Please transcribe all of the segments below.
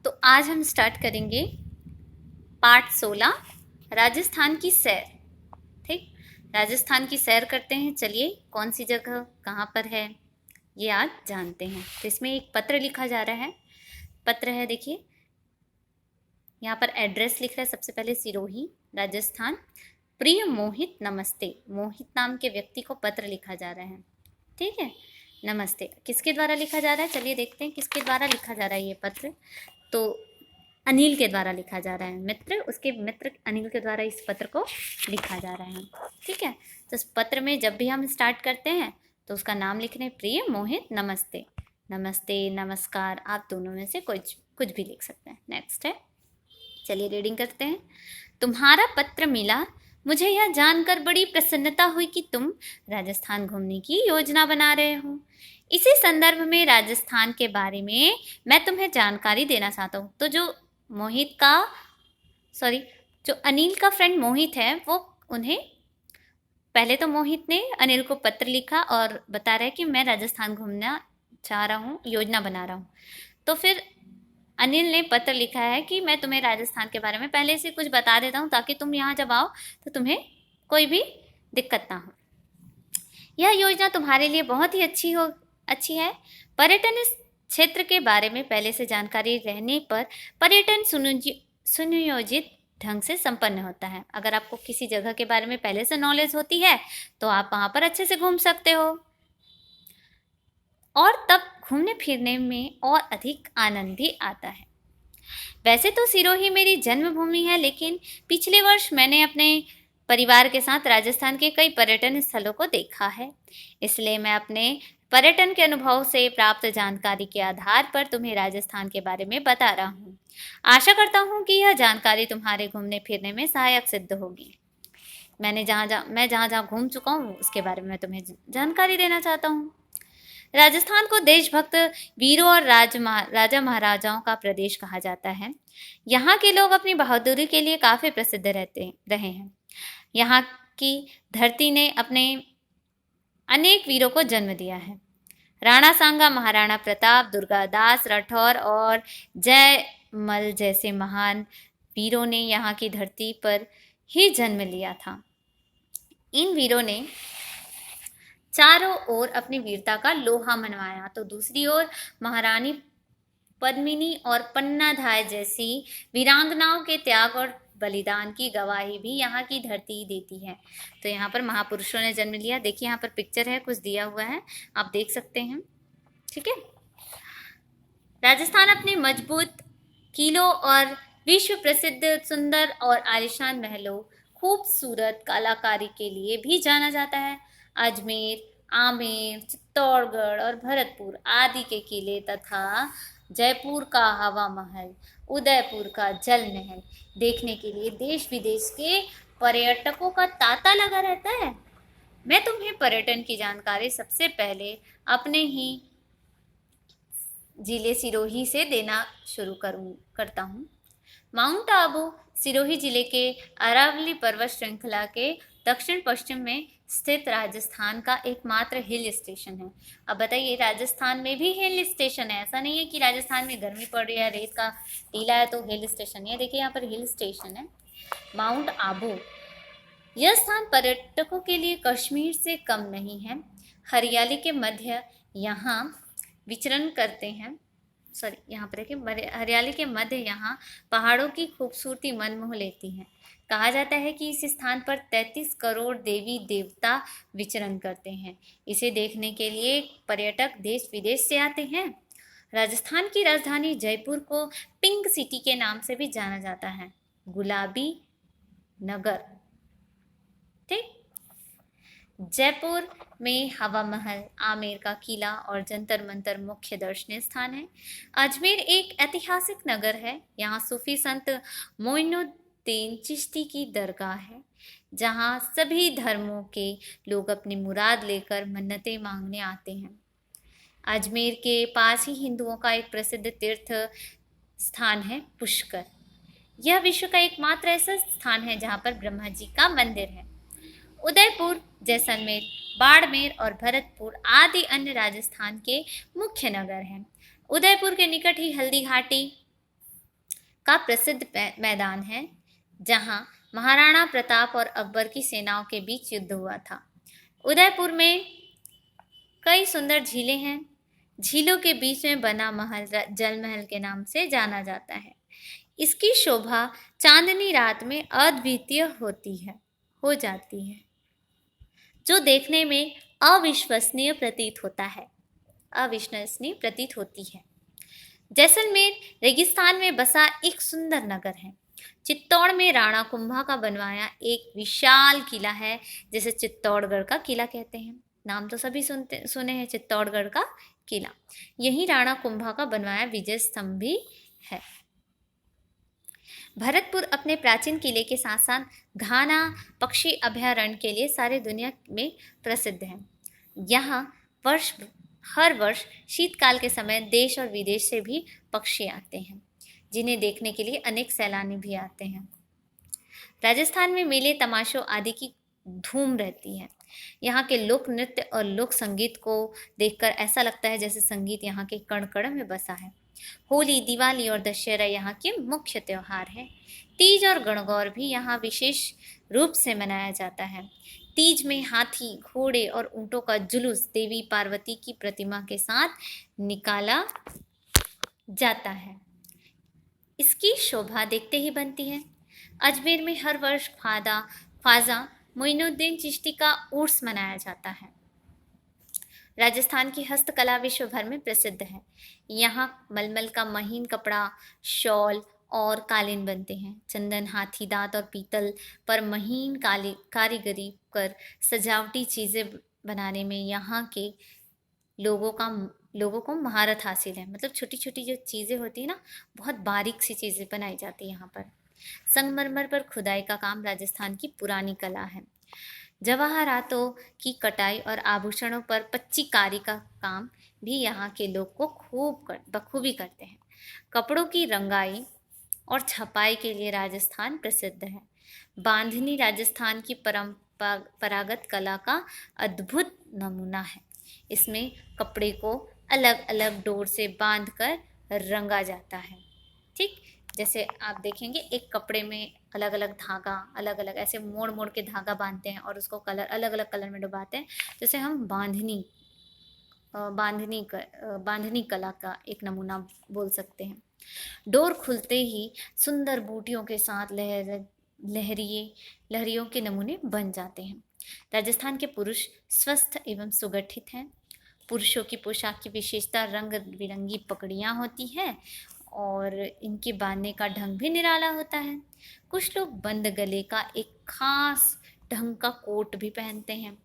तो आज हम स्टार्ट करेंगे पार्ट 16 राजस्थान की सैर। ठीक, राजस्थान की सैर करते हैं। चलिए, कौन सी जगह कहाँ पर है ये आज जानते हैं। तो इसमें एक पत्र लिखा जा रहा है। पत्र है, देखिए यहाँ पर एड्रेस लिख रहा है। सबसे पहले सिरोही राजस्थान। प्रिय मोहित नमस्ते। मोहित नाम के व्यक्ति को पत्र लिखा जा रहा है। ठीक है, नमस्ते। किसके द्वारा लिखा जा रहा है, चलिए देखते हैं किसके द्वारा लिखा जा रहा है ये पत्र। तो अनिल के द्वारा लिखा जा रहा है। मित्र, उसके मित्र अनिल के द्वारा इस पत्र को लिखा जा रहा है। ठीक है, तो इस पत्र में जब भी हम स्टार्ट करते हैं तो उसका नाम लिख रहे हैं, प्रिय मोहित नमस्ते। नमस्ते, नमस्कार, आप दोनों में से कुछ भी लिख सकते हैं। नेक्स्ट है, चलिए रीडिंग करते हैं। तुम्हारा पत्र मिला, मुझे यह जानकर बड़ी प्रसन्नता हुई कि तुम राजस्थान घूमने की योजना बना रहे हो। इसी संदर्भ में राजस्थान के बारे में मैं तुम्हें जानकारी देना चाहता हूँ। तो जो अनिल का फ्रेंड मोहित है, वो उन्हें पहले तो मोहित ने अनिल को पत्र लिखा और बता रहा है कि मैं राजस्थान घूमना चाह रहा हूँ, योजना बना रहा हूँ। तो फिर अनिल ने पत्र लिखा है कि मैं तुम्हें राजस्थान के बारे में पहले से कुछ बता देता हूँ ताकि तुम यहाँ जब आओ तो तुम्हें कोई भी दिक्कत ना हो। यह योजना तुम्हारे लिए बहुत ही अच्छी है। पर्यटन इस क्षेत्र के बारे में पहले से जानकारी रहने पर पर्यटन सुनियोजित ढंग से संपन्न होता है। अगर आपको किसी जगह के बारे में पहले से नॉलेज होती है तो आप वहाँ पर अच्छे से घूम सकते हो और तब घूमने फिरने में और अधिक आनंद भी आता है। वैसे तो सिरोही मेरी जन्मभूमि है, लेकिन पिछले वर्ष मैंने अपने परिवार के साथ राजस्थान के कई पर्यटन स्थलों को देखा है। इसलिए मैं अपने पर्यटन के अनुभव से प्राप्त जानकारी के आधार पर तुम्हें राजस्थान के बारे में बता रहा हूँ। आशा करता हूँ कि यह जानकारी तुम्हारे घूमने फिरने में सहायक सिद्ध होगी। मैं जहाँ जहाँ घूम चुका हूँ उसके बारे में तुम्हें जानकारी देना चाहता हूँ। राजस्थान को देशभक्त वीरों और राजा महाराजाओं का प्रदेश कहा जाता है। यहाँ के लोग अपनी बहादुरी के लिए काफ़ी प्रसिद्ध रहे हैं। यहाँ की धरती ने अपने अनेक वीरों को जन्म दिया है। राणा सांगा, महाराणा प्रताप, दुर्गादास राठौर और जयमल जैसे महान वीरों ने यहाँ की धरती पर ही जन्म लिया था। इन वीरों ने चारों ओर अपनी वीरता का लोहा मनवाया, तो दूसरी ओर महारानी पद्मिनी और पन्नाधाय जैसी वीरांगनाओं के त्याग और बलिदान की गवाही भी यहाँ की धरती देती है। तो यहाँ पर महापुरुषों ने जन्म लिया। देखिए यहाँ पर पिक्चर है, कुछ दिया हुआ है, आप देख सकते हैं। ठीक है, राजस्थान अपने मजबूत किलों और विश्व प्रसिद्ध सुंदर और आलिशान महलों, खूबसूरत कलाकारी के लिए भी जाना जाता है। अजमेर, आमेर, चित्तौड़गढ़ और भरतपुर आदि के किले तथा जयपुर का हवा महल, उदयपुर का जल महल देखने के लिए देश विदेश के पर्यटकों का तांता लगा रहता है। मैं तुम्हें पर्यटन की जानकारी सबसे पहले अपने ही जिले सिरोही से देना शुरू करता हूँ। माउंट आबू सिरोही जिले के अरावली पर्वत श्रृंखला के दक्षिण पश्चिम में स्थित राजस्थान का एकमात्र हिल स्टेशन है। अब बताइए, राजस्थान में भी हिल स्टेशन है। ऐसा नहीं है कि राजस्थान में गर्मी पड़ रही है, रेत का टीला है तो हिल स्टेशन है। देखिए यहाँ पर हिल स्टेशन है माउंट आबू। यह स्थान पर्यटकों के लिए कश्मीर से कम नहीं है। हरियाली के मध्य यहाँ विचरण करते हैं। यहाँ पर देखिए, हरियाली के मध्य यहाँ पहाड़ों की खूबसूरती मनमोह लेती है। कहा जाता है कि इस स्थान पर 33 करोड़ देवी देवता विचरण करते हैं। इसे देखने के लिए पर्यटक देश विदेश से आते हैं। राजस्थान की राजधानी जयपुर को पिंक सिटी के नाम से भी जाना जाता है, गुलाबी नगर। ठीक, जयपुर में हवा महल, आमेर का किला और जंतर मंतर मुख्य दर्शनीय स्थान है। अजमेर एक ऐतिहासिक नगर है। यहाँ सूफी संत मोइनुद्दीन चिश्ती की दरगाह है, जहाँ सभी धर्मों के लोग अपनी मुराद लेकर मन्नतें मांगने आते हैं। अजमेर के पास ही हिंदुओं का एक प्रसिद्ध तीर्थ स्थान है पुष्कर। यह विश्व का एकमात्र ऐसा स्थान है जहाँ पर ब्रह्मा जी का मंदिर है। उदयपुर, जैसलमेर, बाड़मेर और भरतपुर आदि अन्य राजस्थान के मुख्य नगर हैं। उदयपुर के निकट ही हल्दी घाटी का प्रसिद्ध मैदान है, जहां महाराणा प्रताप और अकबर की सेनाओं के बीच युद्ध हुआ था। उदयपुर में कई सुंदर झीलें हैं। झीलों के बीच में बना महल जल महल के नाम से जाना जाता है। इसकी शोभा चांदनी रात में अद्वितीय हो जाती है, जो देखने में अविश्वसनीय प्रतीत होती है। जैसलमेर रेगिस्तान में बसा एक सुंदर नगर है। चित्तौड़ में राणा कुंभा का बनवाया एक विशाल किला है, जिसे चित्तौड़गढ़ का किला कहते हैं। नाम तो सभी सुने हैं, चित्तौड़गढ़ का किला। यही राणा कुंभा का बनवाया विजय स्तंभ भी है। भरतपुर अपने प्राचीन किले के साथ साथ घाना पक्षी अभयारण्य के लिए सारी दुनिया में प्रसिद्ध है। यहाँ हर वर्ष शीतकाल के समय देश और विदेश से भी पक्षी आते हैं, जिन्हें देखने के लिए अनेक सैलानी भी आते हैं। राजस्थान में मेले तमाशों आदि की धूम रहती है। यहाँ के लोक नृत्य और लोक संगीत को देखकर ऐसा लगता है जैसे संगीत यहाँ के कण कण में बसा है। होली, दिवाली और दशहरा यहाँ के मुख्य त्योहार हैं। तीज और गणगौर भी यहाँ विशेष रूप से मनाया जाता है। तीज में हाथी, घोड़े और ऊंटों का जुलूस देवी पार्वती की प्रतिमा के साथ निकाला जाता है। इसकी शोभा देखते ही बनती है। अजमेर में हर वर्ष ख्वाजा मोइनुद्दीन चिश्ती का उर्स मनाया जाता है। राजस्थान की हस्तकला विश्व भर में प्रसिद्ध है। यहाँ मलमल का महीन कपड़ा, शॉल और कालीन बनते हैं। चंदन, हाथी दांत और पीतल पर महीन कारीगरी कर सजावटी चीज़ें बनाने में यहाँ के लोगों को महारत हासिल है। मतलब छोटी छोटी जो चीज़ें होती है ना, बहुत बारीक सी चीज़ें बनाई जाती है यहाँ पर। संगमरमर पर खुदाई का काम राजस्थान की पुरानी कला है। जवाहरातों की कटाई और आभूषणों पर पच्चीकारी का काम भी यहाँ के लोग को बखूबी करते हैं। कपड़ों की रंगाई और छपाई के लिए राजस्थान प्रसिद्ध है। बांधनी राजस्थान की परंपरागत कला का अद्भुत नमूना है। इसमें कपड़े को अलग अलग डोर से बांधकर रंगा जाता है। ठीक, जैसे आप देखेंगे एक कपड़े में अलग अलग धागा, अलग अलग ऐसे मोड़ मोड़ के धागा बांधते हैं और उसको अलग अलग कलर में डुबाते हैं। जैसे हम बांधनी कला का एक नमूना बोल सकते हैं। डोर खुलते ही सुंदर बूटियों के साथ लहरियों के नमूने बन जाते हैं। राजस्थान के पुरुष स्वस्थ एवं सुगठित हैं। पुरुषों की पोशाक की विशेषता रंग बिरंगी पगड़ियाँ होती है और इनके बांधने का ढंग भी निराला होता है। कुछ लोग बंद गले का एक खास ढंग का कोट भी पहनते हैं,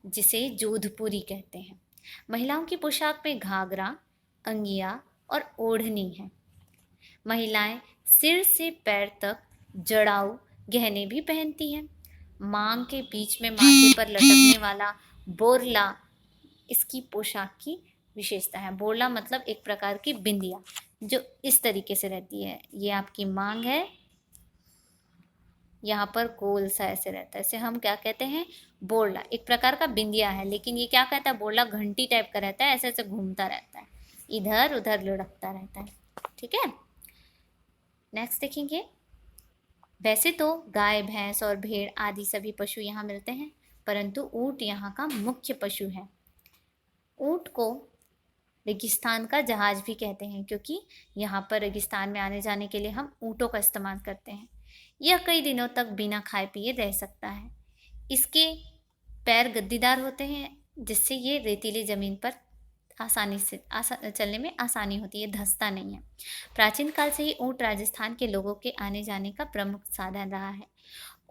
जिसे जोधपुरी कहते हैं। महिलाओं की पोशाक में घाघरा, अंगिया और ओढ़नी है। महिलाएं सिर से पैर तक जड़ाऊ गहने भी पहनती हैं। मांग के बीच में माथे पर लटकने वाला बोरला इसकी पोशाक की विशेषता है। बोरला मतलब एक प्रकार की बिंदिया जो इस तरीके से रहती है। ये आपकी मांग है, यहाँ पर गोल सा ऐसे रहता है। इसे हम क्या कहते हैं? बोरला। एक प्रकार का बिंदिया है, लेकिन ये क्या कहता है? बोरला घंटी टाइप का रहता है, ऐसे ऐसे घूमता रहता है, इधर उधर लुढ़कता रहता है। ठीक है, नेक्स्ट देखेंगे। वैसे तो गाय, भैंस और भेड़ आदि सभी पशु यहाँ मिलते हैं, परंतु ऊंट यहाँ का मुख्य पशु है। ऊंट को रेगिस्तान का जहाज भी कहते हैं, क्योंकि यहाँ पर रेगिस्तान में आने जाने के लिए हम ऊँटों का इस्तेमाल करते हैं। यह कई दिनों तक बिना खाए पिए रह सकता है। इसके पैर गद्दीदार होते हैं, जिससे ये रेतीली ज़मीन पर चलने में आसानी होती है, धंसता नहीं है। प्राचीन काल से ही ऊँट राजस्थान के लोगों के आने जाने का प्रमुख साधन रहा है।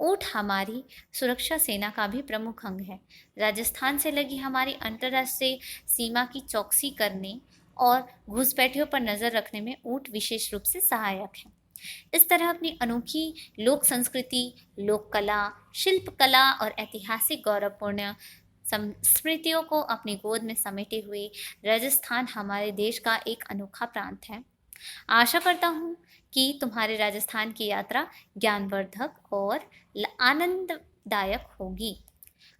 ऊँट हमारी सुरक्षा सेना का भी प्रमुख अंग है। राजस्थान से लगी हमारी अंतर्राष्ट्रीय सीमा की चौकसी करने और घुसपैठियों पर नज़र रखने में ऊँट विशेष रूप से सहायक है। इस तरह अपनी अनोखी लोक संस्कृति, लोक कला, शिल्प कला और ऐतिहासिक गौरवपूर्ण स्मृतियों को अपनी गोद में समेटे हुए राजस्थान हमारे देश का एक अनोखा प्रांत है। आशा करता हूँ कि तुम्हारे राजस्थान की यात्रा ज्ञानवर्धक और आनंददायक होगी।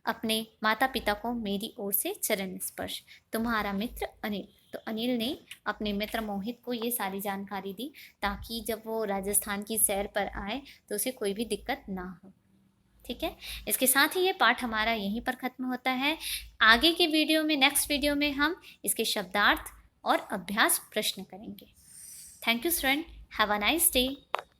अपने माता पिता को मेरी ओर से चरण स्पर्श। तुम्हारा मित्र अनिल। तो अनिल ने अपने मित्र मोहित को ये सारी जानकारी दी ताकि जब वो राजस्थान की सैर पर आए तो उसे कोई भी दिक्कत ना हो। ठीक है, इसके साथ ही ये पाठ हमारा यहीं पर ख़त्म होता है। आगे के वीडियो में, नेक्स्ट वीडियो में हम इसके शब्दार्थ और अभ्यास प्रश्न करेंगे। Thank you friend, have a nice day.